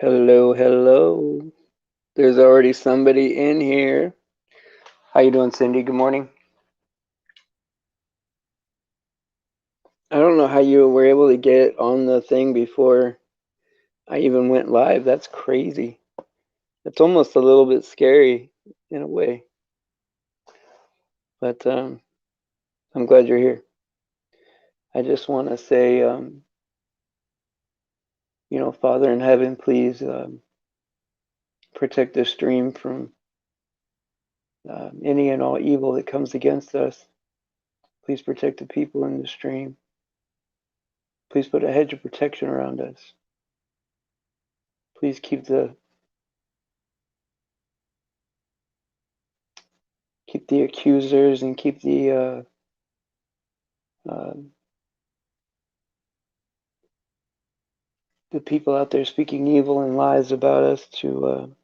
Hello, hello. There's already somebody in here. How you doing, Cindy? Good morning. I don't know how you were able to get on the thing before I even went live. That's crazy. It's almost a little bit scary in a way, but I'm glad you're here. I just want to say, Father in heaven, please protect this stream from any and all evil that comes against us. Please protect the people in the stream. Please put a hedge of protection around us. Please keep the accusers and keep uh, the people out there speaking evil and lies about us to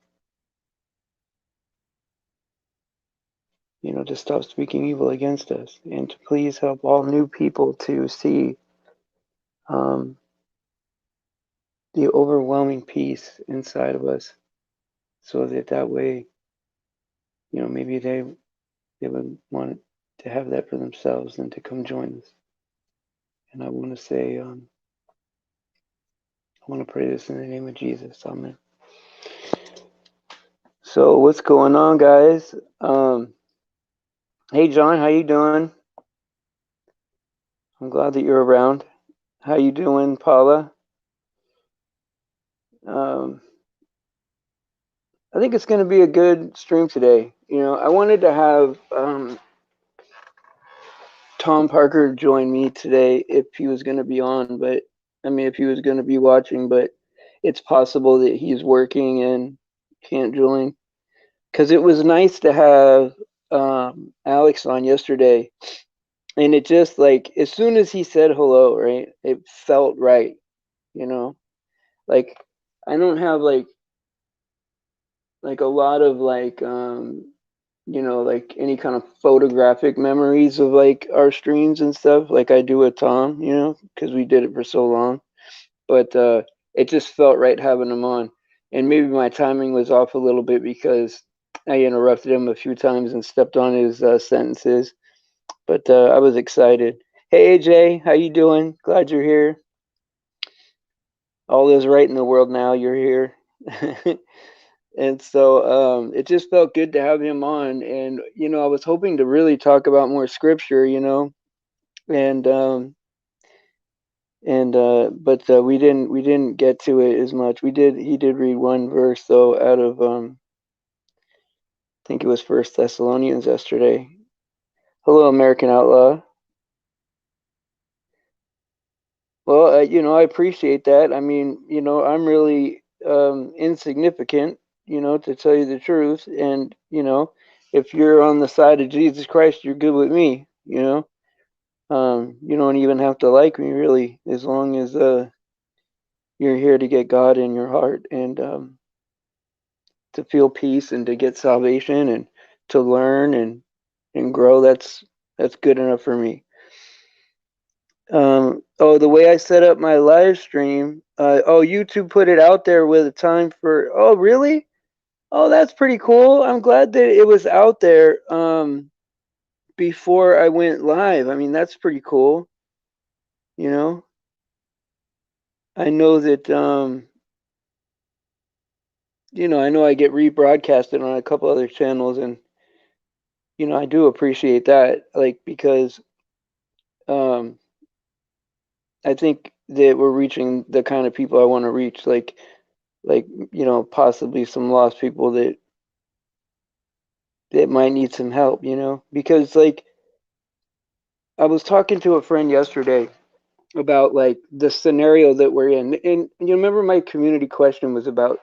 stop speaking evil against us, and to please help all new people to see um, the overwhelming peace inside of us, so that way, maybe they would want to have that for themselves and to come join us. And I want to say, I want to pray this in the name of Jesus. Amen. So what's going on, guys? Hey, John, how you doing? I'm glad that you're around. How you doing, Paula? I think it's going to be a good stream today. I wanted to have Tom Parker join me today if he was going to be on, but if he was going to be watching, but it's possible that he's working and can't join. Because it was nice to have Alex on yesterday, and it just like as soon as he said hello, right, it felt right. Like I don't have like a lot of like any kind of photographic memories of like our streams and stuff like I do with Tom, because we did it for so long. But it just felt right having him on. And maybe my timing was off a little bit because I interrupted him a few times and stepped on his sentences. But I was excited. Hey AJ, how you doing? Glad you're here. All is right in the world now. You're here. And so it just felt good to have him on. And, I was hoping to really talk about more scripture, and but we didn't get to it as much. He did read one verse though out of I think it was First Thessalonians yesterday. Hello, American Outlaw. Well, I appreciate that. I'm really insignificant, to tell you the truth. And, if you're on the side of Jesus Christ, you're good with me, You don't even have to like me, really, as long as you're here to get God in your heart and to feel peace and to get salvation and to learn and grow. That's good enough for me. The way I set up my live stream, YouTube put it out there with a time for, oh, really? Oh, that's pretty cool. I'm glad that it was out there before I went live. That's pretty cool. I know that, I know I get rebroadcasted on a couple other channels, and, I do appreciate that, like, because um, I think that we're reaching the kind of people I want to reach, like possibly some lost people that might need some help, because like I was talking to a friend yesterday about like the scenario that we're in, and you remember my community question was about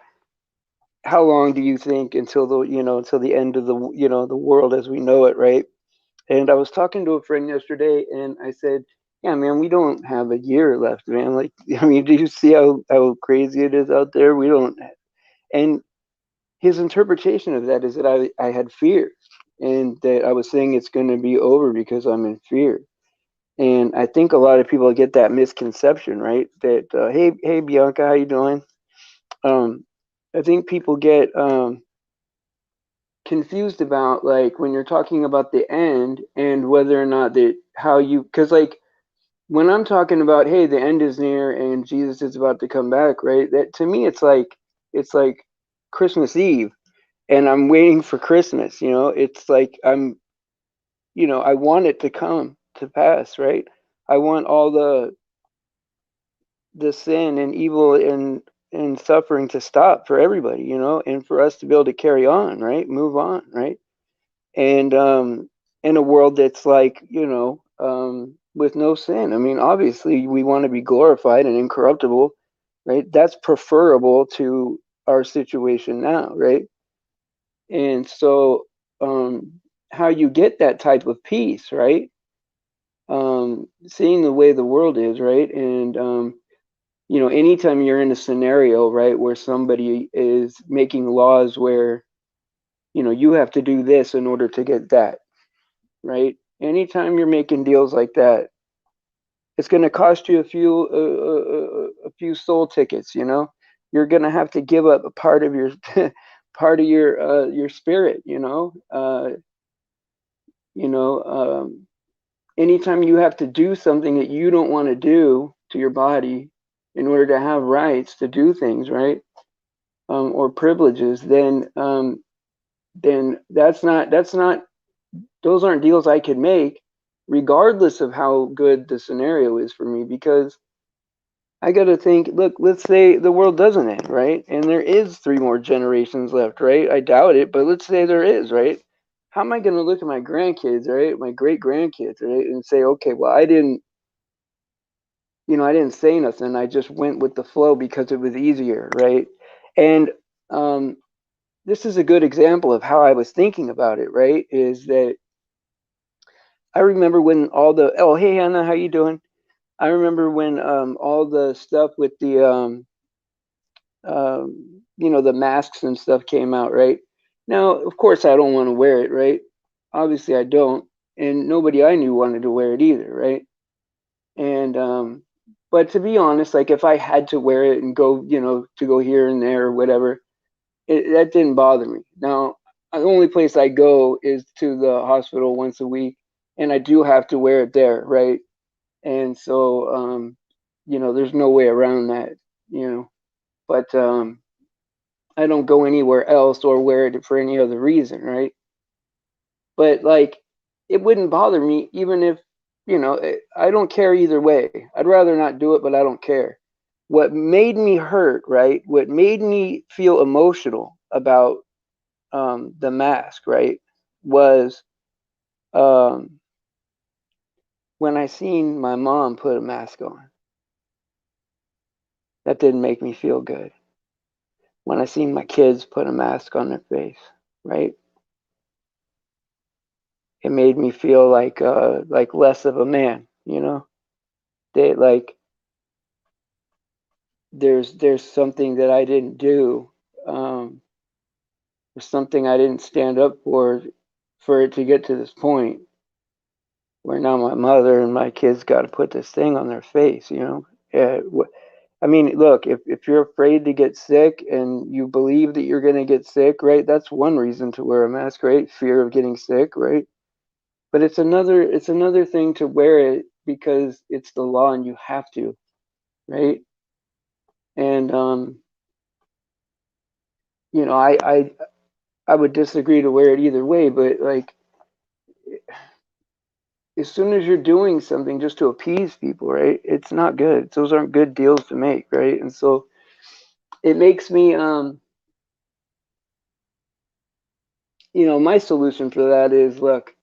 how long do you think until the end of the world as we know it, right? And I was talking to a friend yesterday, and I said, yeah, man, we don't have a year left, man. Like, do you see how crazy it is out there? We don't. And his interpretation of that is that I had fear, and that I was saying it's going to be over because I'm in fear. And I think a lot of people get that misconception, right? That hey Bianca, how you doing? I think people get confused about, like, when you're talking about the end and whether or not that how you, because like when I'm talking about, hey, the end is near and Jesus is about to come back, right? That to me, it's like Christmas Eve, and I'm waiting for Christmas. You know, it's like I want it to come to pass, right? I want all the sin and evil and suffering to stop for everybody, and for us to be able to carry on, right? Move on, right? And in a world that's like, with no sin. I mean, obviously we want to be glorified and incorruptible, right? That's preferable to our situation now, right? And so how you get that type of peace, right? Seeing the way the world is, right? And anytime you're in a scenario, right, where somebody is making laws where, you have to do this in order to get that, right? Anytime you're making deals like that, it's going to cost you a few soul tickets. You're going to have to give up a part of your part of your spirit. You know. Anytime you have to do something that you don't want to do to your body in order to have rights to do things, right? Or privileges, then that's not those aren't deals I could make, regardless of how good the scenario is for me, because I got to think, look, let's say the world doesn't end, right? And there is 3 more generations left, right? I doubt it, but let's say there is, right? How am I going to look at my grandkids, right? My great grandkids, right? And say, okay, well, I didn't say nothing. I just went with the flow because it was easier, right? And um, this is a good example of how I was thinking about it, right? Is that I remember when oh, hey, Hannah, how you doing? I remember when all the stuff with the masks and stuff came out, right? Now, of course, I don't want to wear it, right? Obviously, I don't, and nobody I knew wanted to wear it either, right? And but to be honest, like if I had to wear it and go, to go here and there or whatever, that didn't bother me. Now, the only place I go is to the hospital once a week, and I do have to wear it there, right? And so, there's no way around that, but I don't go anywhere else or wear it for any other reason, right? But like, it wouldn't bother me even if, I don't care either way. I'd rather not do it, but I don't care. What made me hurt, right? What made me feel emotional about the mask, right, was um, when I seen my mom put a mask on. That didn't make me feel good. When I seen my kids put a mask on their face, right, it made me feel like less of a man. They like there's something that I didn't do. Um, there's something I didn't stand up for it to get to this point where now my mother and my kids got to put this thing on their face. Yeah, I mean, look, if you're afraid to get sick and you believe that you're going to get sick, right? That's one reason to wear a mask, right? Fear of getting sick, right? But it's another thing to wear it because it's the law and you have to, right? And I would disagree to wear it either way, but like as soon as you're doing something just to appease people, right? It's not good. Those aren't good deals to make, right? And so it makes me my solution for that is, look,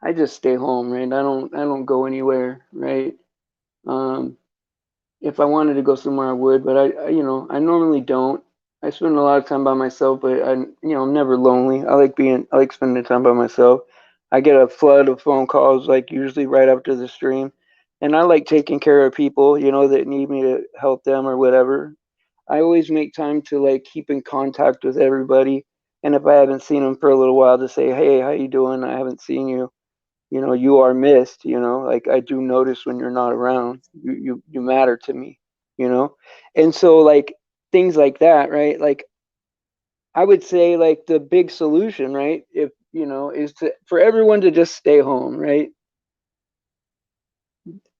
I just stay home, right? I don't go anywhere, right? Um if I wanted to go somewhere I would, but I normally don't. I spend a lot of time by myself, but I'm never lonely. I like spending time by myself. I get a flood of phone calls, like usually right after the stream, and I like taking care of people, that need me to help them or whatever. I always make time to like keep in contact with everybody, and if I haven't seen them for a little while, to say, hey, how you doing? I haven't seen you. You are missed. Like I do notice when you're not around. You matter to me. And so like things like that, right? Like I would say like the big solution, right? If is for everyone to just stay home, right?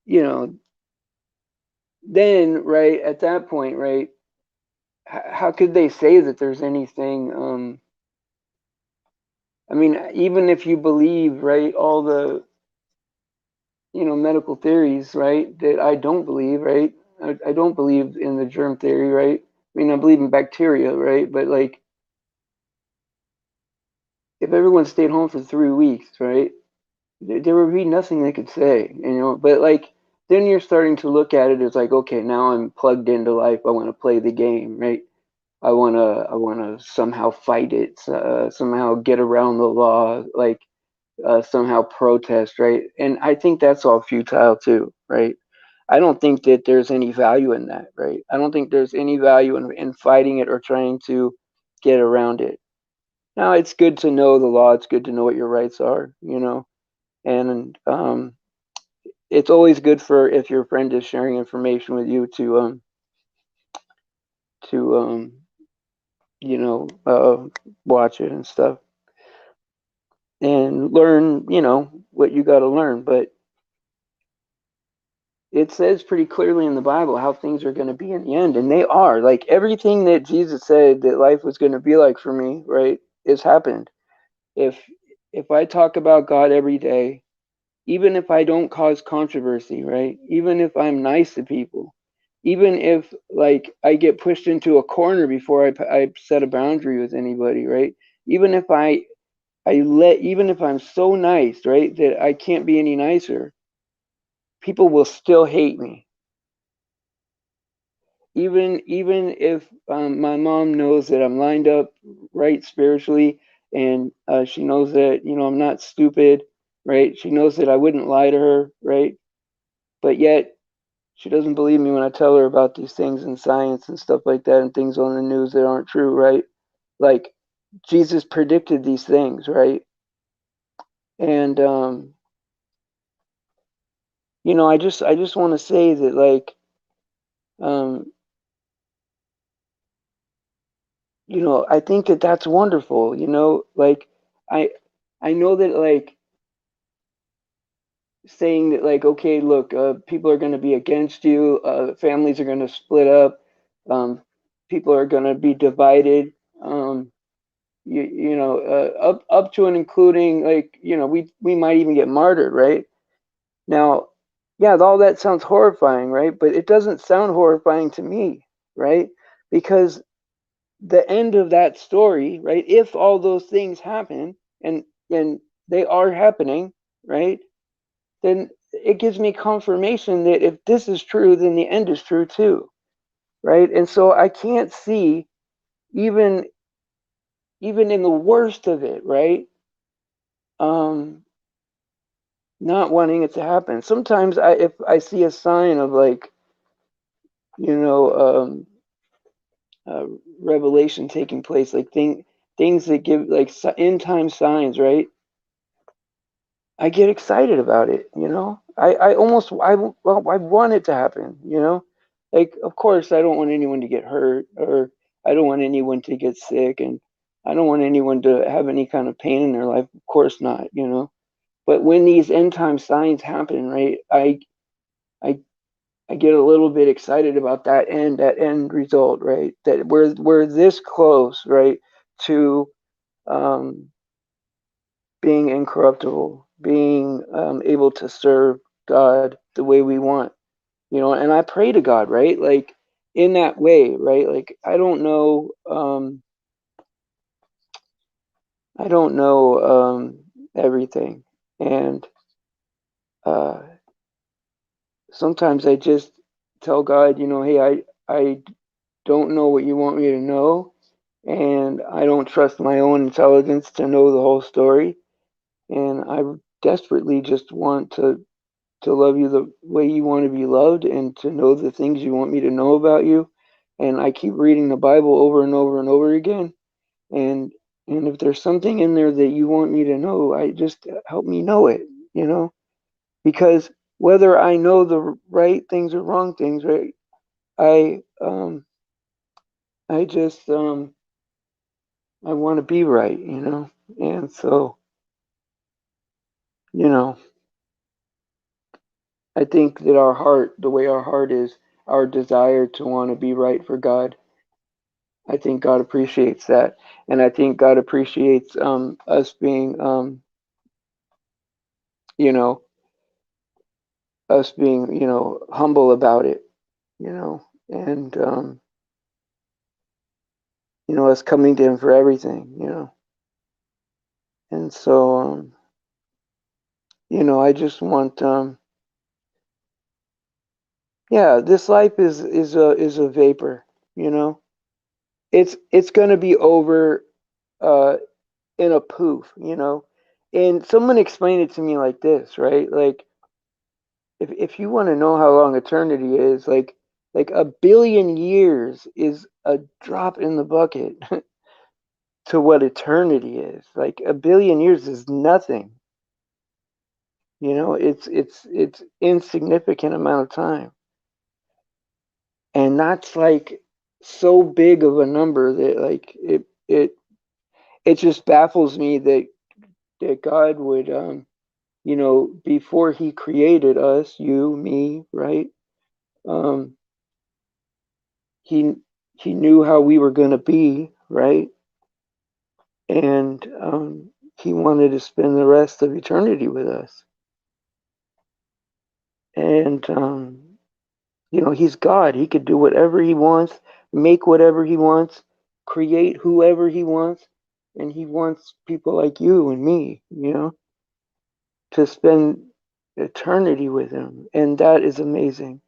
You know, then right at that point, right? How could they say that there's anything? I mean, even if you believe, right, all the medical theories, right, that I don't believe, right? I don't believe in the germ theory, right? I mean, I believe in bacteria, right? But like, if everyone stayed home for 3 weeks, right, there would be nothing they could say, But like, then you're starting to look at it as like, okay, now I'm plugged into life. I want to play the game, right? I wanna somehow fight it, somehow get around the law, like somehow protest, right? And I think that's all futile too, right? I don't think that there's any value in that, right? I don't think there's any value in fighting it or trying to get around it. Now, it's good to know the law. It's good to know what your rights are, and it's always good for if your friend is sharing information with you to you know uh, watch it and stuff and learn what you got to learn. But it says pretty clearly in the Bible how things are going to be in the end, and they are. Like everything that Jesus said that life was going to be like for me, right, is happened. If if I talk about God every day, even if I don't cause controversy, right, even if I'm nice to people, even if like I get pushed into a corner before I set a boundary with anybody, right, even if even if I'm so nice, right, that I can't be any nicer, people will still hate me. Even if my mom knows that I'm lined up right spiritually, and she knows that I'm not stupid, right? She knows that I wouldn't lie to her, right? But yet she doesn't believe me when I tell her about these things in science and stuff like that, and things on the news that aren't true, right? Like Jesus predicted these things, right? And I just want to say that like um, I think that that's wonderful. Like I I know that like saying that like, okay, look, people are going to be against you, families are going to split up, people are going to be divided, um, up to and including like we might even get martyred, right? Now, yeah, all that sounds horrifying, right? But it doesn't sound horrifying to me, right? Because the end of that story, right? If all those things happen, and they are happening, right? Then it gives me confirmation that if this is true, then the end is true too, right? And so I can't see even even in the worst of it, right? Um, not wanting it to happen. Sometimes if I see a sign of like you know uh, revelation taking place, like things that give like end time signs, right? I get excited about it, I almost well, I want it to happen, Like of course I don't want anyone to get hurt, or I don't want anyone to get sick, and I don't want anyone to have any kind of pain in their life. Of course not. But when these end time signs happen, right, I I get a little bit excited about that end result, right? That we're this close, right, to um being incorruptible, being able to serve God the way we want, and I pray to God, right? Like in that way, right? Like I don't know everything. And uh, sometimes I just tell God, hey, I don't know what you want me to know, and I don't trust my own intelligence to know the whole story. And I desperately just want to love you the way you want to be loved, and to know the things you want me to know about you. And I keep reading the Bible over and over and over again. And and if there's something in there that you want me to know, I just help me know it, you know? Because whether I know the right things or wrong things, right? I I just I want to be right, you know, and so you know I think that our heart, the way our heart is, our desire to want to be right for God, I think God appreciates that, and I think God appreciates us being you know us being humble about it, you know, and us coming to Him for everything, you know, and so I just want yeah, this life is a vapor, you know. It's going to be over uh in a poof, you know. And someone explained it to me like this, right? Like if you want to know how long eternity is, like a billion years is a drop in the bucket to what eternity is. Like a billion years is nothing. You know, it's insignificant amount of time. And that's like so big of a number that like it just baffles me that God would before He created us, you, me, right? Um, he He knew how we were going to be, right? And He wanted to spend the rest of eternity with us. And He's God. He could do whatever He wants, make whatever He wants, create whoever He wants, and He wants people like you and me, to spend eternity with Him, and that is amazing.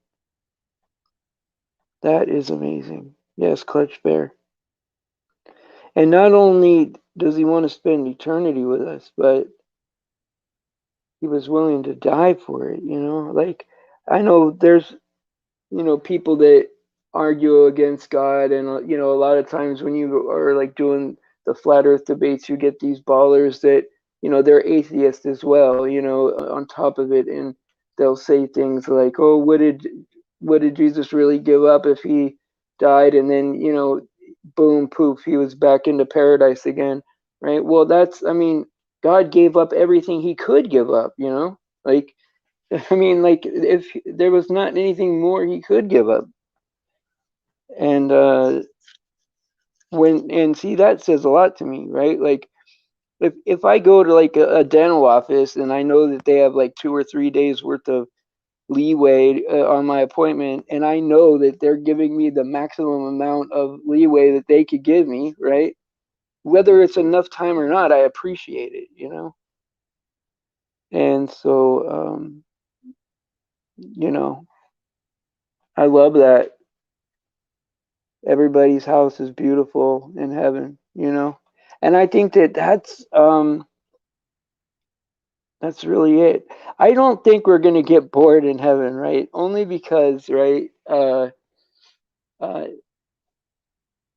That is amazing. Yes, Clutch Bear. And not only does He want to spend eternity with us, but He was willing to die for it, Like, I know there's, people that argue against God, and, a lot of times when you are like doing the flat earth debates, you get these ballers that, they're atheists as well, on top of it. And they'll say things like, oh, what did Jesus really give up if He died? And then, boom, poof, He was back into paradise again, right? Well, I mean, God gave up everything He could give up, like, I mean, like, if there was not anything more He could give up. And see, that says a lot to me, right? Like, if I go to like a dental office and I know that they have like 2 or 3 days worth of leeway on my appointment, and I know that they're giving me the maximum amount of leeway that they could give me, right? Whether it's enough time or not, I appreciate it, And so, I love that everybody's house is beautiful in heaven, And I think that that's really it. I don't think we're going to get bored in heaven, right? Only because, right, uh,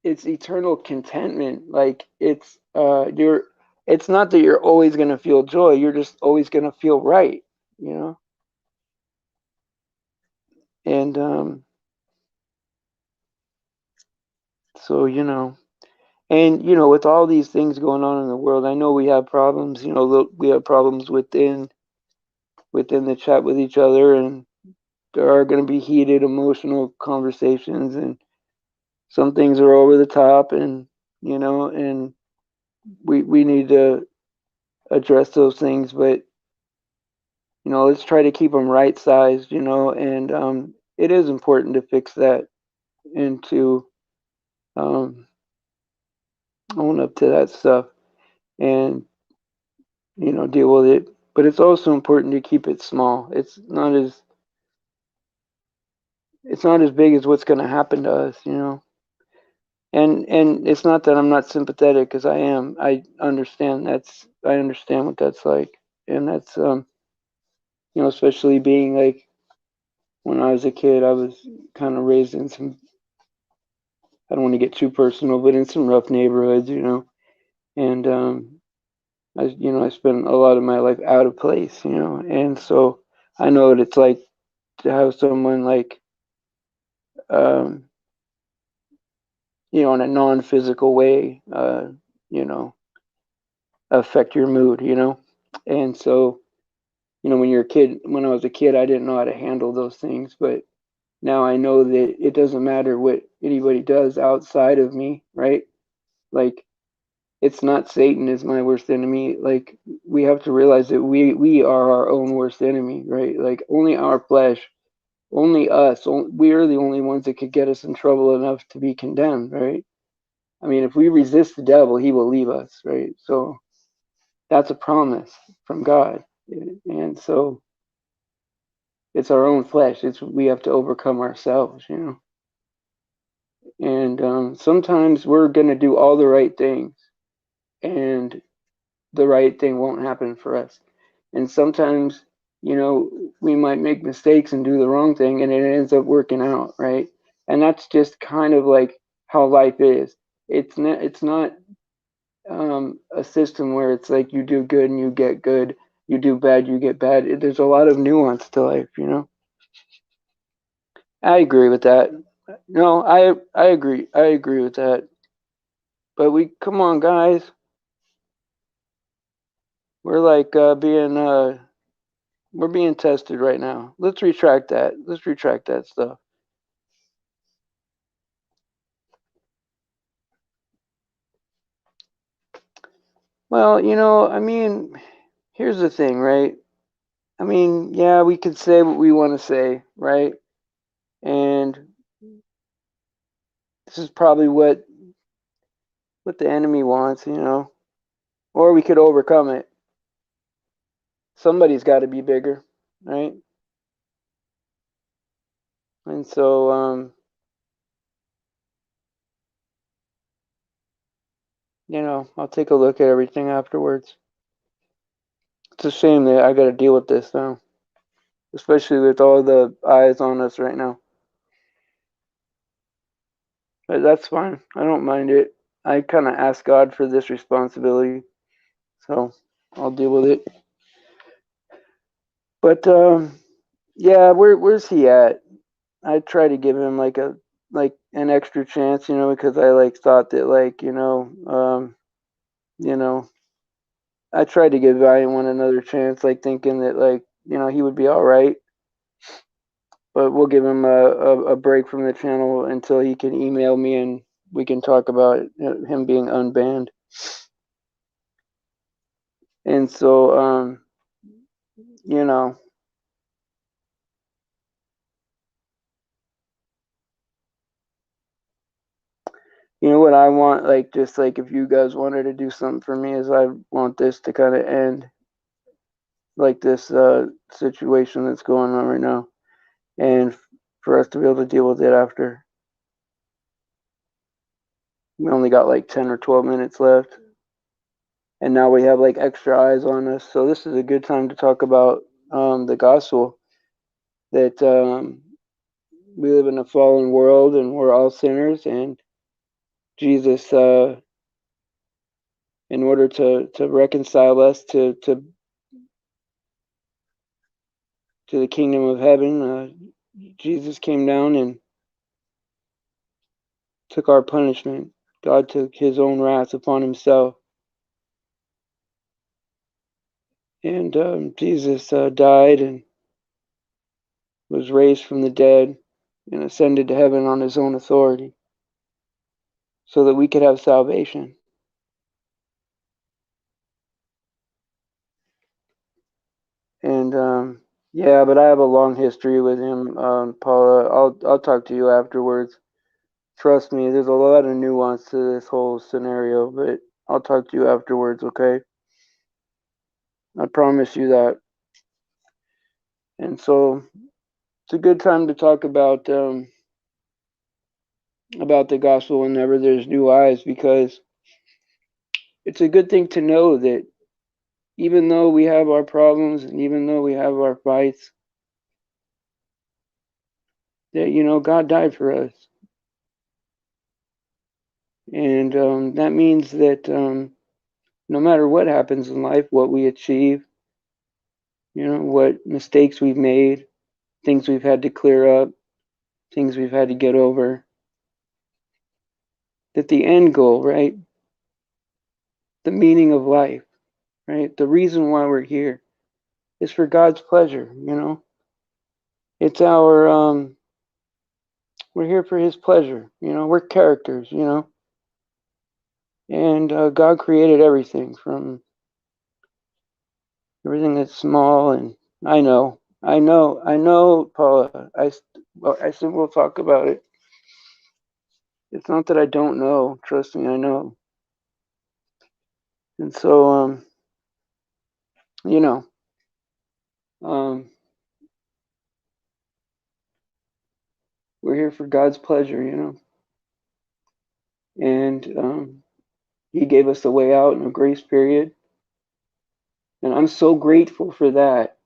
it's eternal contentment. Like it's not that you're always going to feel joy. You're just always going to feel right, you know? And so, and, with all these things going on in the world, I know we have problems, we have problems within the chat with each other, and there are going to be heated emotional conversations, and some things are over the top, and and we need to address those things, but let's try to keep them right sized, and it is important to fix that and to um, own up to that stuff and deal with it. But it's also important to keep it small. It's not as big as what's going to happen to us, And it's not that I'm not sympathetic, because I am. I understand what that's like, and that's especially being like when I was a kid, I was kind of raised in some. I don't want to get too personal, but in some rough neighborhoods, and I spent a lot of my life out of place, and so I know what it's like to have someone like um, in a non-physical way, affect your mood, And so, when I was a kid, I didn't know how to handle those things, but now I know that it doesn't matter what anybody does outside of me, right? Like, it's not Satan is my worst enemy. Like, we have to realize that we are our own worst enemy, right? Like, only our flesh, only us, we are the only ones that could get us in trouble enough to be condemned, right? I mean, if we resist the devil, he will leave us, right? So that's a promise from God. And so it's our own flesh. We have to overcome ourselves, And sometimes we're going to do all the right things, and the right thing won't happen for us. And sometimes, we might make mistakes and do the wrong thing, and it ends up working out, right? And that's just kind of like how life is. It's not a system where it's like you do good and you get good, you do bad, you get bad. There's a lot of nuance to life. I agree with that. No, I agree. I agree with that. But come on, guys. We're like we're being tested right now. Let's retract that. Let's retract that stuff. Well, I mean, here's the thing, right? I mean, yeah, we could say what we want to say, right? And this is probably what the enemy wants. Or we could overcome it. Somebody's got to be bigger, right? And so, I'll take a look at everything afterwards. It's a shame that I got to deal with this now, especially with all the eyes on us right now. But that's fine. I don't mind it. I kind of asked God for this responsibility, so I'll deal with it. But yeah, where's he at? I try to give him like an extra chance, because I like thought that you know, I tried to give Valiant One another chance, like thinking that he would be all right. But we'll give him a break from the channel until he can email me and we can talk about him being unbanned. And so, you know, what I want, like, just like if you guys wanted to do something for me, is I want this to kind of end, like this situation that's going on right now, and for us to be able to deal with it after. We only got like 10 or 12 minutes left, and now we have like extra eyes on us. So this is a good time to talk about the gospel, that we live in a fallen world and we're all sinners, and Jesus, in order to reconcile us to the kingdom of heaven, Jesus came down and took our punishment. God took his own wrath upon himself. And Jesus died and was raised from the dead and ascended to heaven on his own authority so that we could have salvation. And yeah, but I have a long history with him, Paula. I'll talk to you afterwards. Trust me, there's a lot of nuance to this whole scenario, but I'll talk to you afterwards, okay? I promise you that. And so it's a good time to talk about the gospel whenever there's new eyes, because it's a good thing to know that even though we have our problems and even though we have our fights, that God died for us. And that means that no matter what happens in life, what we achieve, what mistakes we've made, things we've had to clear up, things we've had to get over, that the end goal, right? The meaning of life, right? The reason why we're here is for God's pleasure, you know? It's our, we're here for His pleasure, you know? We're characters, you know? And God created everything from everything that's small, and I know, Paula. I said we'll talk about it. It's not that I don't know. Trust me, I know. And so, you know, um, we're here for God's pleasure, you know, and He gave us a way out in a grace period, and I'm so grateful for that.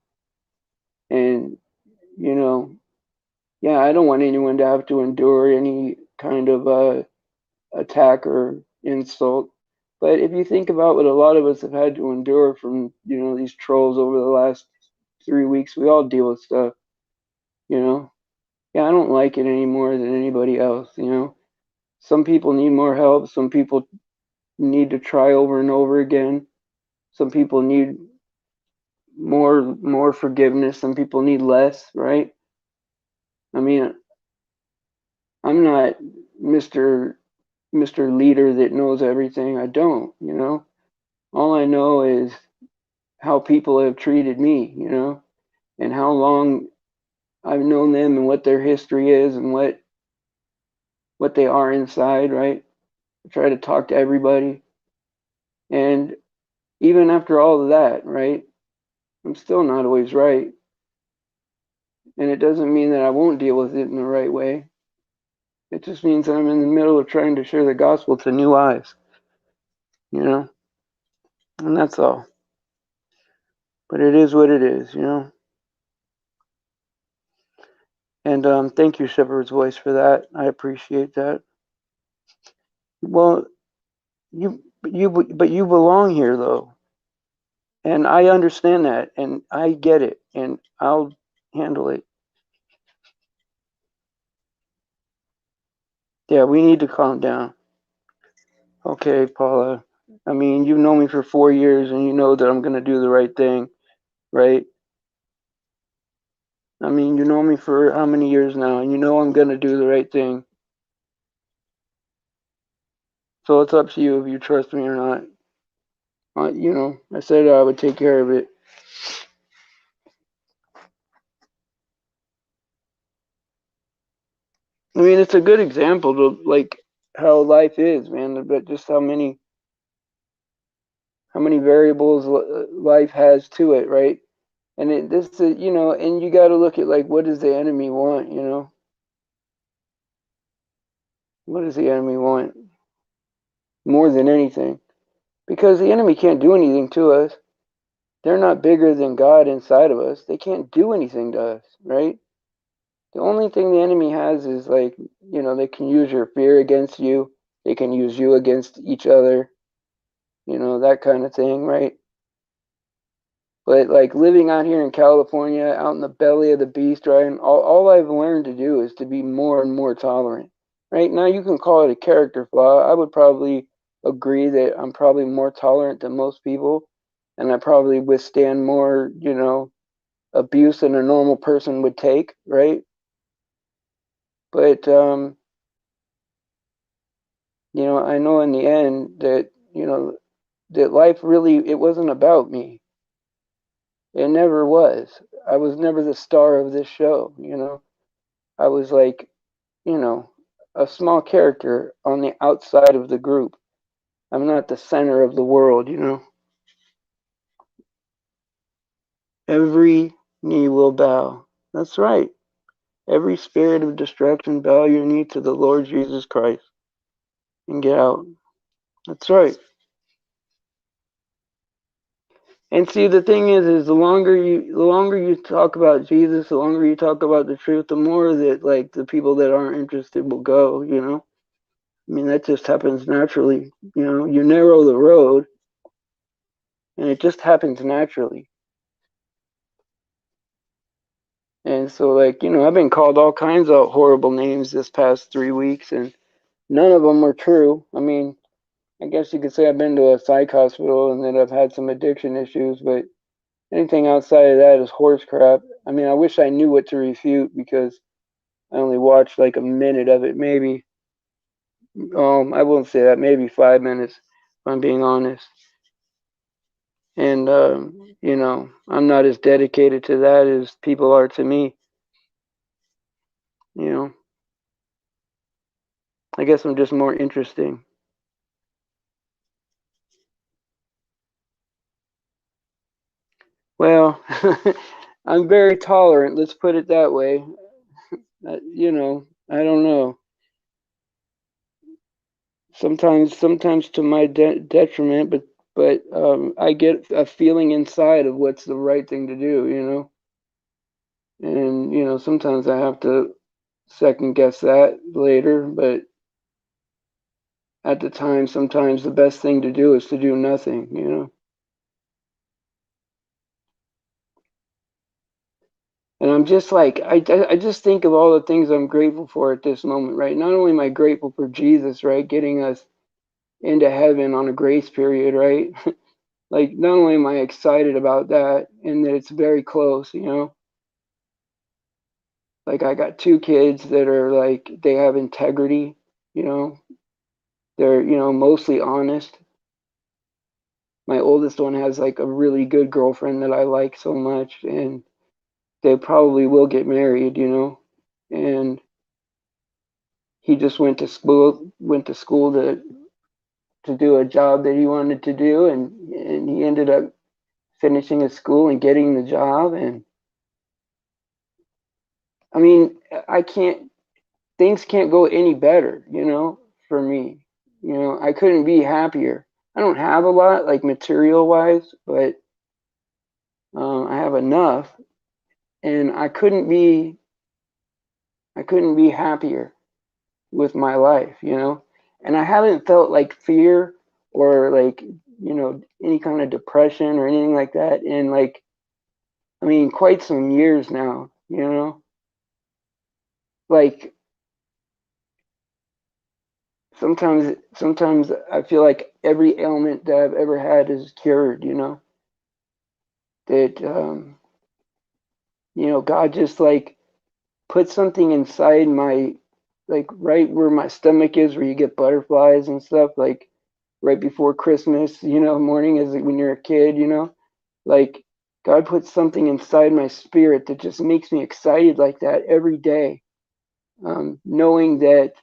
And you know, yeah, I don't want anyone to have to endure any kind of attack or insult. But if you think about what a lot of us have had to endure from, you know, these trolls over the last 3 weeks, we all deal with stuff, you know. Yeah, I don't like it any more than anybody else, you know. Some people need more help. Some people need to try over and over again. Some people need more forgiveness. Some people need less, right? I mean, I'm not Mr. Leader that knows everything. I don't, you know. All I know is how people have treated me, you know, and how long I've known them and what their history is and what they are inside, right? I try to talk to everybody. And even after all of that, right, I'm still not always right. And it doesn't mean that I won't deal with it in the right way. It just means I'm in the middle of trying to share the gospel to new eyes, you know, and that's all. But it is what it is, you know. And thank you, Shepherd's Voice, for that. I appreciate that. Well, but you belong here, though, and I understand that, and I get it, and I'll handle it. Yeah, we need to calm down. Okay, Paula. I mean, you've known me for 4 years, and you know that I'm gonna do the right thing, right? I mean, you know me for how many years now, and you know I'm gonna do the right thing. So it's up to you if you trust me or not. You know, I said I would take care of it. I mean, it's a good example to like how life is, man. But just how many variables life has to it, right? And this is, you know, and you got to look at like what does the enemy want, you know? What does the enemy want more than anything? Because the enemy can't do anything to us. They're not bigger than God inside of us. They can't do anything to us, right? The only thing the enemy has is like, you know, they can use your fear against you. They can use you against each other, you know, that kind of thing, right? But like living out here in California, out in the belly of the beast, right? And all I've learned to do is to be more and more tolerant. Right now, you can call it a character flaw. I would probably agree that I'm probably more tolerant than most people, and I probably withstand more, you know, abuse than a normal person would take, right? But you know, I know in the end that you know that life really it wasn't about me. It never was. I was never the star of this show, you know. I was like, you know, a small character on the outside of the group. I'm not the center of the world, you know. Every knee will bow. That's right. Every spirit of destruction, bow your knee to the Lord Jesus Christ and get out. That's right. And see, the thing is the longer you talk about Jesus, the longer you talk about the truth, the more that like the people that aren't interested will go. You know, I mean that just happens naturally. You know, you narrow the road, and it just happens naturally. And so, like, you know, I've been called all kinds of horrible names this past 3 weeks, and None of them were true. I mean, I guess you could say I've been to a psych hospital and that I've had some addiction issues, but anything outside of that is horse crap. I mean, I wish I knew what to refute because I only watched like a minute of it, maybe. I won't say that, maybe 5 minutes, if I'm being honest. And, I'm not as dedicated to that as people are to me. You know, I guess I'm just more interesting. Well, I'm very tolerant, let's put it that way. I don't know. Sometimes to my detriment, but I get a feeling inside of what's the right thing to do. And sometimes I have to second guess that later, but at the time, sometimes the best thing to do is to do nothing. And I'm just like, I just think of all the things I'm grateful for at this moment, right? Not only am I grateful for Jesus, right, getting us into heaven on a grace period, right? Like, not only am I excited about that and that it's very close. Like, I got two kids that are like, they have integrity, you know, they're, mostly honest. My oldest one has like a really good girlfriend that I like so much, and they probably will get married. And he just went to school to do a job that he wanted to do, and he ended up finishing his school and getting the job. And I mean, I can't things can't go any better, for me. I couldn't be happier. I don't have a lot, like material wise, but I have enough, and I couldn't be happier with my life. And I haven't felt like fear or like any kind of depression or anything like that in, like, I mean, quite some years now. Like, sometimes I feel like every ailment that I've ever had is cured. That God just like put something inside my, like, right where my stomach is, where you get butterflies and stuff, like right before Christmas, morning, as when you're a kid. Like, God put something inside my spirit that just makes me excited like that every day, knowing that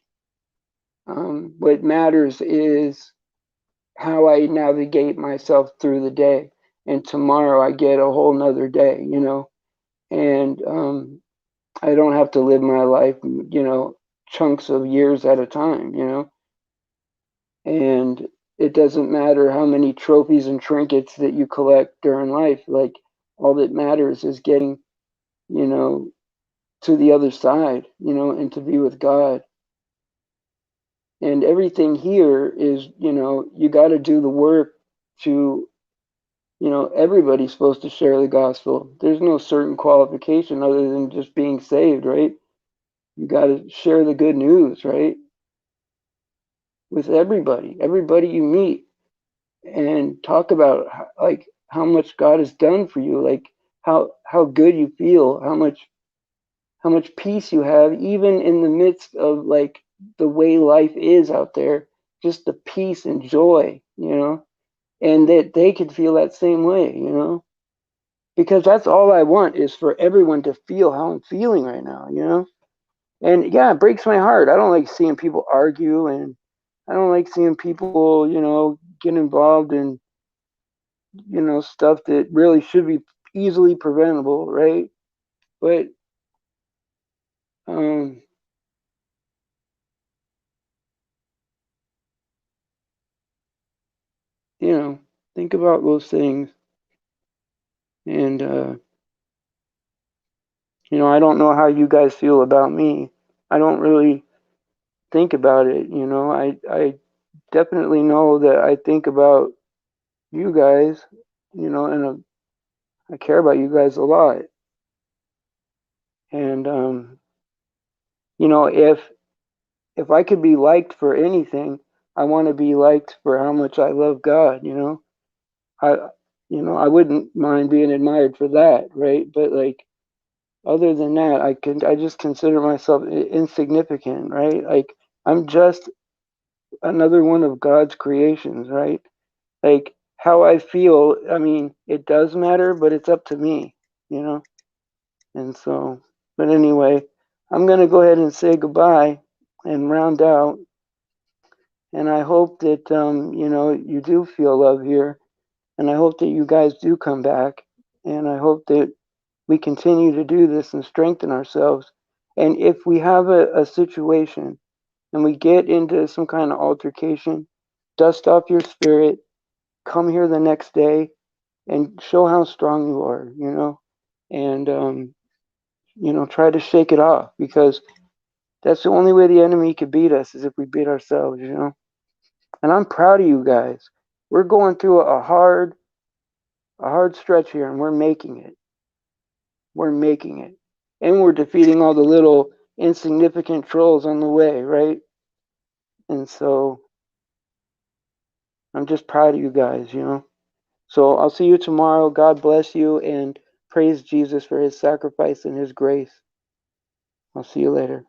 what matters is how I navigate myself through the day. And tomorrow I get a whole nother day. And I don't have to live my life, chunks of years at a time. And it doesn't matter how many trophies and trinkets that you collect during life. Like, all that matters is getting, you know, to the other side, and to be with God. And everything here is, you got to do the work to, everybody's supposed to share the gospel. There's no certain qualification other than just being saved, right? You got to share the good news, right? With everybody you meet, and talk about like how much God has done for you, like how good you feel, how much peace you have, even in the midst of like the way life is out there, just the peace and joy, and that they could feel that same way, because that's all I want is for everyone to feel how I'm feeling right now. And yeah, it breaks my heart. I don't like seeing people argue, and I don't like seeing people, get involved in, stuff that really should be easily preventable, right? But um, you know, think about those things. And I don't know how you guys feel about me. I don't really think about it. I definitely know that I think about you guys, and I care about you guys a lot. And if if I could be liked for anything, I want to be liked for how much I love God, you know. I I wouldn't mind being admired for that, right? But like other than that, I just consider myself insignificant, right? Like I'm just another one of God's creations, right? Like how I feel, I mean, it does matter, but it's up to me, you know? And so, but anyway, I'm going to go ahead and say goodbye and round out. And I hope that, you do feel love here. And I hope that you guys do come back. And I hope that we continue to do this and strengthen ourselves. And if we have a situation and we get into some kind of altercation, dust off your spirit, come here the next day and show how strong you are, and, try to shake it off because that's the only way the enemy could beat us is if we beat ourselves. And I'm proud of you guys. We're going through a hard stretch here and we're making it. We're making it. And we're defeating all the little insignificant trolls on the way, right? And so I'm just proud of you guys. So I'll see you tomorrow. God bless you and praise Jesus for his sacrifice and his grace. I'll see you later.